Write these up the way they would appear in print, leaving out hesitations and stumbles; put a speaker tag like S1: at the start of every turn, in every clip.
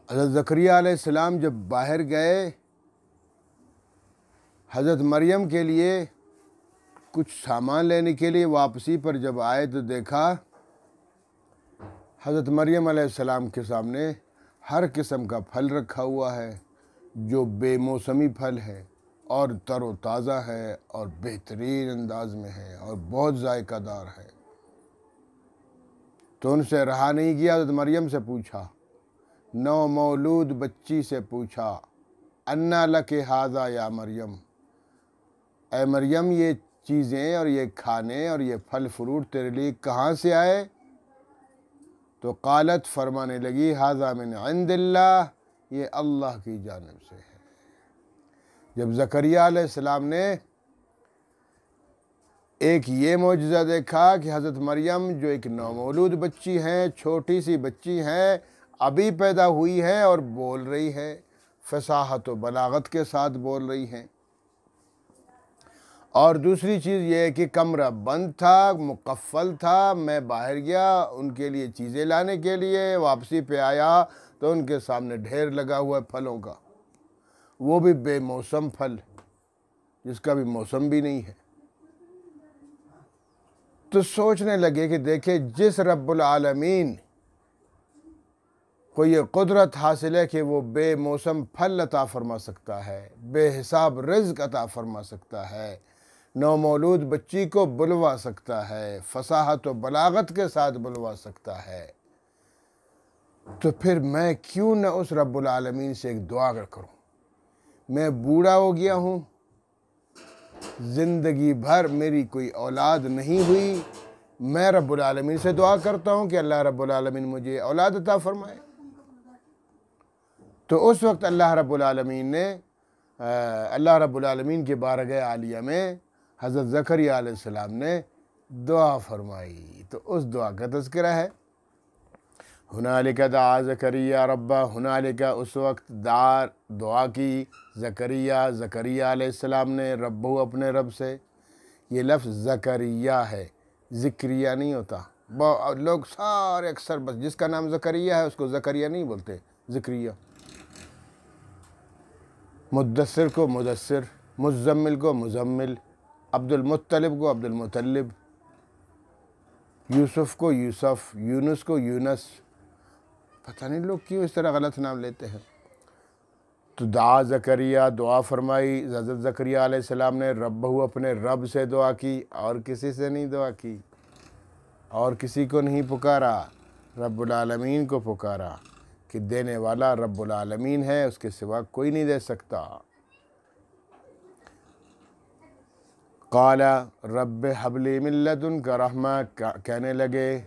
S1: حضرت زکریہ علیہ السلام جب باہر گئے حضرت مریم کے لیے کچھ سامان لینے کے لیے، واپسی پر جب آئے تو دیکھا حضرت مریم علیہ السلام کے سامنے ہر قسم کا پھل رکھا ہوا ہے جو بے موسمی پھل ہے اور تر و تازہ ہے اور بہترین انداز میں ہے اور بہت ذائقہ دار ہے۔ تو ان سے رہا نہیں گیا، حضرت مریم سے پوچھا، نو مولود بچی سے پوچھا، انا لک ھذا یا مریم، اے مریم یہ چیزیں اور یہ کھانے اور یہ پھل فروٹ تیرے لیے کہاں سے آئے؟ تو قالت، فرمانے لگی، ھذا من عند اللہ، یہ اللہ کی جانب سے ہے۔ جب زکریہ علیہ السلام نے ایک یہ معجزہ دیکھا کہ حضرت مریم جو ایک نومولود بچی ہیں، چھوٹی سی بچی ہیں، ابھی پیدا ہوئی ہے اور بول رہی ہے، فصاحت و بلاغت کے ساتھ بول رہی ہیں، اور دوسری چیز یہ ہے کہ کمرہ بند تھا، مقفل تھا، میں باہر گیا ان کے لیے چیزیں لانے کے لیے، واپسی پہ آیا تو ان کے سامنے ڈھیر لگا ہوا ہے پھلوں کا، وہ بھی بے موسم پھل، جس کا بھی موسم بھی نہیں ہے۔ تو سوچنے لگے کہ دیکھیں جس رب العالمین کو یہ قدرت حاصل ہے کہ وہ بے موسم پھل عطا فرما سکتا ہے، بے حساب رزق عطا فرما سکتا ہے، نومولود بچی کو بلوا سکتا ہے، فصاحت و بلاغت کے ساتھ بلوا سکتا ہے، تو پھر میں کیوں نہ اس رب العالمین سے ایک دعا کروں؟ میں بوڑھا ہو گیا ہوں، زندگی بھر میری کوئی اولاد نہیں ہوئی، میں رب العالمین سے دعا کرتا ہوں کہ اللہ رب العالمین مجھے اولاد عطا فرمائے۔ تو اس وقت اللہ رب العالمین کے بارگاہ عالیہ میں حضرت زکریہ علیہ السلام نے دعا فرمائی، تو اس دعا کا تذکرہ ہے، ہنالک دعا زکریہ ربہ، ہنالک اس وقت دعا کی زکریہ علیہ السلام نے ربہ اپنے رب سے۔ یہ لفظ زکریہ ہے، ذکریہ نہیں ہوتا، لوگ سارے اکثر بس جس کا نام زکریہ ہے اس کو زکریہ نہیں بولتے، ذکریہ۔ مدثر کو مدثر، مزمل کو مزمل، عبد المطلب کو عبد المطلب، یوسف کو یوسف، یونس کو یونس، پتہ نہیں لوگ کیوں اس طرح غلط نام لیتے ہیں۔ تو دعا زکریہ، دعا فرمائی حضرت زکریہ علیہ السلام نے ربہ، اپنے رب سے دعا کی، اور کسی سے نہیں دعا کی، اور کسی کو نہیں پکارا، رب العالمین کو پکارا کہ دینے والا رب العالمین ہے، اس کے سوا کوئی نہیں دے سکتا۔ قال رب حب لی من لدنک رحمہ، کہنے لگے،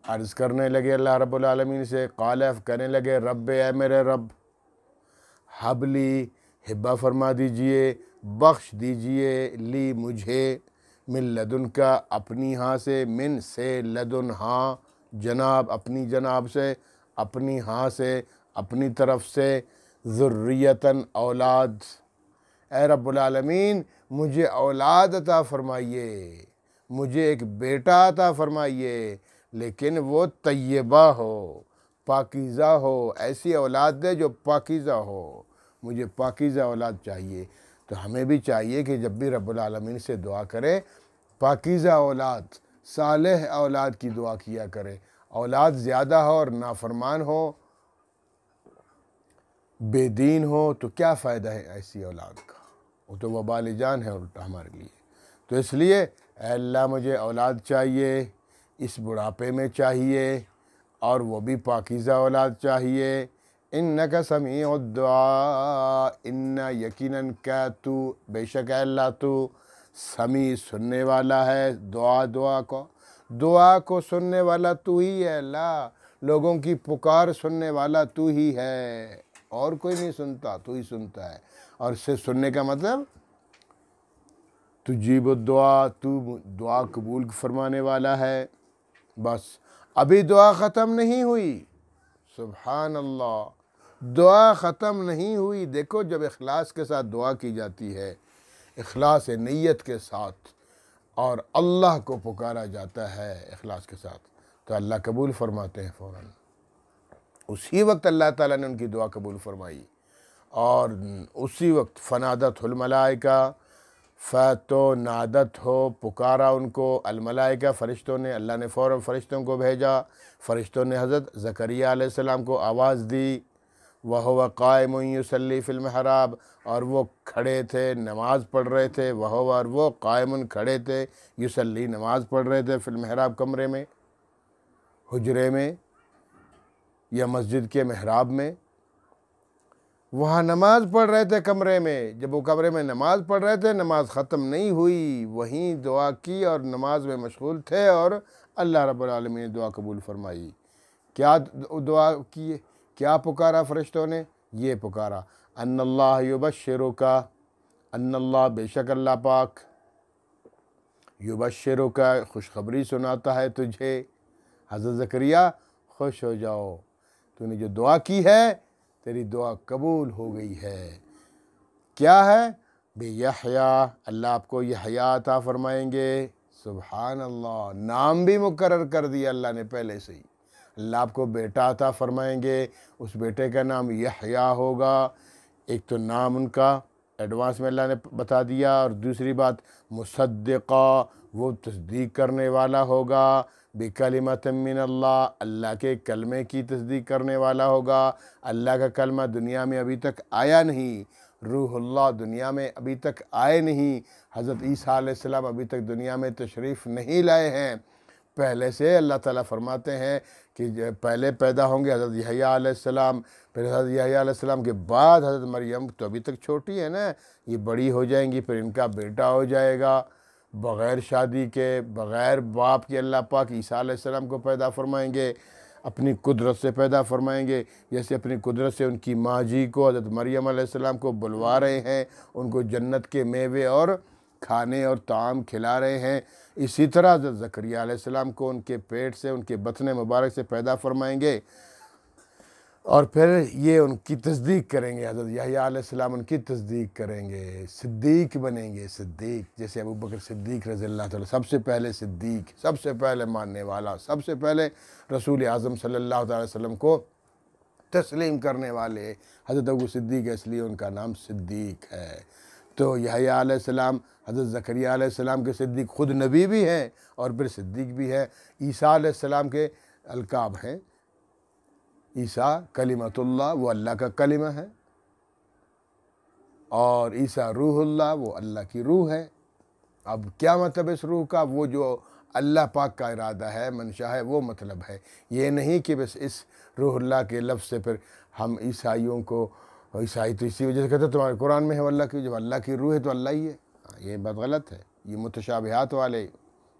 S1: عرض کرنے لگے اللہ رب العالمین سے، قال کہنے لگے رب، اے میرے رب، حب لی، ہبہ فرما دیجئے، بخش دیجئے، لی مجھے، من لدنک اپنی ہاں سے، من سے، لدن ہاں، جناب اپنی جناب سے، اپنی ہاں سے، اپنی طرف سے، ذریتاً اولاد، اے رب العالمین مجھے اولاد عطا فرمائیے، مجھے ایک بیٹا عطا فرمائیے، لیکن وہ طیبہ ہو، پاکیزہ ہو، ایسی اولاد دے جو پاکیزہ ہو، مجھے پاکیزہ اولاد چاہیے۔ تو ہمیں بھی چاہیے کہ جب بھی رب العالمین سے دعا کرے، پاکیزہ اولاد، صالح اولاد کی دعا کیا کرے۔ اولاد زیادہ ہو اور نافرمان ہو، بے دین ہو، تو کیا فائدہ ہے ایسی اولاد کا؟ وہ تو وبال جان ہے الٹا ہمارے لیے۔ تو اس لیے اے اللہ مجھے اولاد چاہیے، اس بڑھاپے میں چاہیے، اور وہ بھی پاکیزہ اولاد چاہیے۔ انک سمیع الدعاء، ان یقیناً کیا تو، بے شک اے اللہ تو سمیع، سننے والا ہے دعا کو سننے والا تو ہی ہے اللہ، لوگوں کی پکار سننے والا تو ہی ہے، اور کوئی نہیں سنتا، تو ہی سنتا ہے۔ اور اس سے سننے کا مطلب تجیب الدعا، تو دعا قبول فرمانے والا ہے۔ بس ابھی دعا ختم نہیں ہوئی، سبحان اللہ، دعا ختم نہیں ہوئی۔ دیکھو جب اخلاص کے ساتھ دعا کی جاتی ہے، اخلاص نیت کے ساتھ، اور اللہ کو پکارا جاتا ہے اخلاص کے ساتھ، تو اللہ قبول فرماتے ہیں فوراً۔ اسی وقت اللہ تعالیٰ نے ان کی دعا قبول فرمائی، اور اسی وقت فنادت الملائکہ، فتو نادت ہو، پکارا ان کو، الملائکہ فرشتوں نے، اللہ نے فوراً فرشتوں کو بھیجا، فرشتوں نے حضرت زکریہ علیہ السلام کو آواز دی، وَهُوَ قَائِمٌ يُصَلِّي فِي الْمِحْرَابِ، اور وہ کھڑے تھے نماز پڑھ رہے تھے، وَهُوَ، اور وہ قائمٌ کھڑے تھے، یصلی نماز پڑھ رہے تھے، فی المحراب کمرے میں، حجرے میں یا مسجد کے محراب میں، وہاں نماز پڑھ رہے تھے کمرے میں۔ جب وہ کمرے میں نماز پڑھ رہے تھے، نماز ختم نہیں ہوئی، وہیں دعا کی اور نماز میں مشغول تھے، اور اللہ رب العالمین نے دعا قبول فرمائی۔ کیا دعا کی، کیا پکارا فرشتوں نے؟ یہ پکارا، ان اللہ یبشرک، ان اللہ، بے شک اللہ پاک، یبشرک، خوشخبری سناتا ہے تجھے، حضرت زکریا خوش ہو جاؤ، تو نے جو دعا کی ہے تیری دعا قبول ہو گئی ہے۔ کیا ہے؟ بیحییٰ، اللہ آپ کو یحییٰ عطا فرمائیں گے۔ سبحان اللہ، نام بھی مقرر کر دیا اللہ نے پہلے سے ہی، اللہ آپ کو بیٹا عطا فرمائیں گے، اس بیٹے کا نام یحییٰ ہوگا۔ ایک تو نام ان کا ایڈوانس میں اللہ نے بتا دیا، اور دوسری بات مصدقہ، وہ تصدیق کرنے والا ہوگا، بکلمۃ من اللہ، اللہ کے کلمے کی تصدیق کرنے والا ہوگا۔ اللہ کا کلمہ دنیا میں ابھی تک آیا نہیں، روح اللہ دنیا میں ابھی تک آئے نہیں، حضرت عیسیٰ علیہ السلام ابھی تک دنیا میں تشریف نہیں لائے ہیں۔ پہلے سے اللہ تعالیٰ فرماتے ہیں کہ پہلے پیدا ہوں گے حضرت یحییٰ علیہ السلام، پھر حضرت یحییٰ علیہ السلام کے بعد حضرت مریم، تو ابھی تک چھوٹی ہے نا، یہ بڑی ہو جائیں گی، پھر ان کا بیٹا ہو جائے گا، بغیر شادی کے، بغیر باپ کے اللہ پاک عیسیٰ علیہ السلام کو پیدا فرمائیں گے، اپنی قدرت سے پیدا فرمائیں گے، جیسے اپنی قدرت سے ان کی ماں جی کو، حضرت مریم علیہ السلام کو بلوا رہے ہیں، ان کو جنت کے میوے اور کھانے اور طعام کھلا رہے ہیں، اسی طرح حضرت زکریا علیہ السلام کو ان کے پیٹ سے، ان کے بطن مبارک سے پیدا فرمائیں گے، اور پھر یہ ان کی تصدیق کریں گے، حضرت یحییٰ علیہ السلام ان کی تصدیق کریں گے، صدیق بنیں گے، صدیق، جیسے ابوبکر صدیق رضی اللہ تعالیٰ، سب سے پہلے صدیق، سب سے پہلے ماننے والا، سب سے پہلے رسول اعظم صلی اللہ تعالی وسلم کو تسلیم کرنے والے حضرت ابو صدیق، اس لیے ان کا نام صدیق ہے۔ تو یحییٰ علیہ السلام حضرت زکریا علیہ السلام کے صدیق، خود نبی بھی ہیں اور پھر صدیق بھی ہیں۔ عیسیٰ علیہ السلام کے القاب ہیں، عیسیٰ کلمۃ اللہ، وہ اللہ کا کلمہ ہے، اور عیسیٰ روح اللہ، وہ اللہ کی روح ہے۔ اب کیا مطلب اس روح کا؟ وہ جو اللہ پاک کا ارادہ ہے، منشا ہے، وہ مطلب ہے، یہ نہیں کہ بس اس روح اللہ کے لفظ سے پھر ہم عیسائیوں کو، عیسائی تو اسی وجہ سے کہتے ہیں تمہارے قرآن میں ہے اللہ کی، جب اللہ کی روح ہے تو اللہ ہی ہے، یہ بات غلط ہے، یہ متشابہات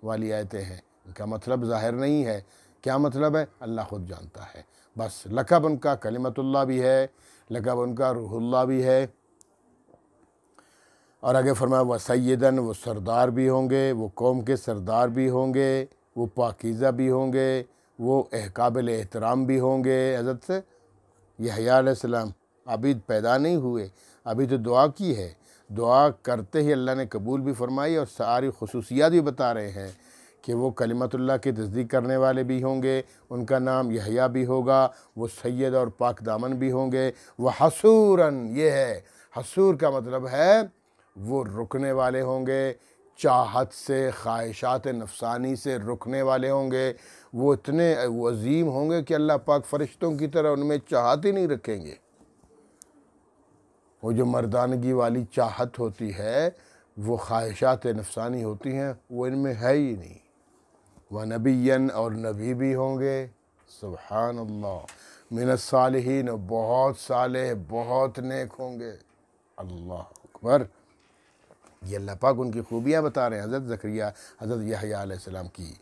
S1: والی آیتیں ہیں، ان کا مطلب ظاہر نہیں ہے، کیا مطلب ہے اللہ خود جانتا ہے۔ بس لقب ان کا کلمۃ اللہ بھی ہے، لقب ان کا روح اللہ بھی ہے، اور آگے فرمایا وہ سیدن، وہ سردار بھی ہوں گے، وہ قوم کے سردار بھی ہوں گے، وہ پاکیزہ بھی ہوں گے، وہ قابل احترام بھی ہوں گے۔ حضرت یحییٰ علیہ السلام ابھی پیدا نہیں ہوئے، ابھی تو دعا کی ہے، دعا کرتے ہی اللہ نے قبول بھی فرمائی، اور ساری خصوصیات بھی بتا رہے ہیں کہ وہ کلمت اللہ کی تصدیق کرنے والے بھی ہوں گے، ان کا نام یحییٰ بھی ہوگا، وہ سید اور پاک دامن بھی ہوں گے، وہ حسوراً، یہ ہے حسور کا مطلب ہے وہ رکنے والے ہوں گے، چاہت سے، خواہشات نفسانی سے رکنے والے ہوں گے، وہ اتنے عظیم ہوں گے کہ اللہ پاک فرشتوں کی طرح ان میں چاہت ہی نہیں رکھیں گے۔ وہ جو مردانگی والی چاہت ہوتی ہے، وہ خواہشات نفسانی ہوتی ہیں، وہ ان میں ہے ہی نہیں۔ وَنَبِيًّا، اور نبی بھی ہوں گے، سبحان اللہ، من الصالحین، بہت صالح، بہت نیک ہوں گے، اللہ اکبر۔ یہ اللہ پاک ان کی خوبیاں بتا رہے ہیں، حضرت زکریا، حضرت یحییٰ علیہ السلام کی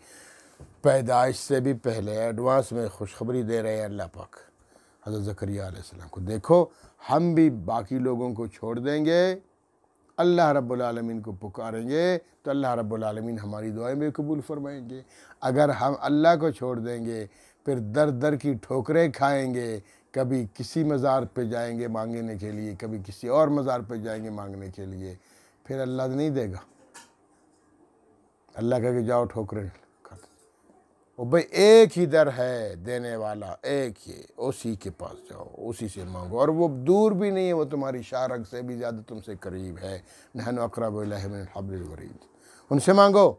S1: پیدائش سے بھی پہلے ایڈوانس میں خوشخبری دے رہے ہیں اللہ پاک حضرت زکریا علیہ السلام کو۔ دیکھو ہم بھی باقی لوگوں کو چھوڑ دیں گے، اللہ رب العالمین کو پکاریں گے تو اللہ رب العالمین ہماری دعائیں بھی قبول فرمائیں گے۔ اگر ہم اللہ کو چھوڑ دیں گے، پھر در در کی ٹھوکریں کھائیں گے، کبھی کسی مزار پہ جائیں گے مانگنے کے لیے، کبھی کسی اور مزار پہ جائیں گے مانگنے کے لیے، پھر اللہ نہیں دے گا، اللہ کہے کہ جاؤ ٹھوکریں کھاتے۔ وہ بھائی ایک ہی در ہے دینے والا، ایک ہی، اسی کے پاس جاؤ، اسی سے مانگو، اور وہ دور بھی نہیں ہے، وہ تمہاری شارک سے بھی زیادہ تم سے قریب ہے، نحن اقرب الیہ من حبل الورید، ان سے مانگو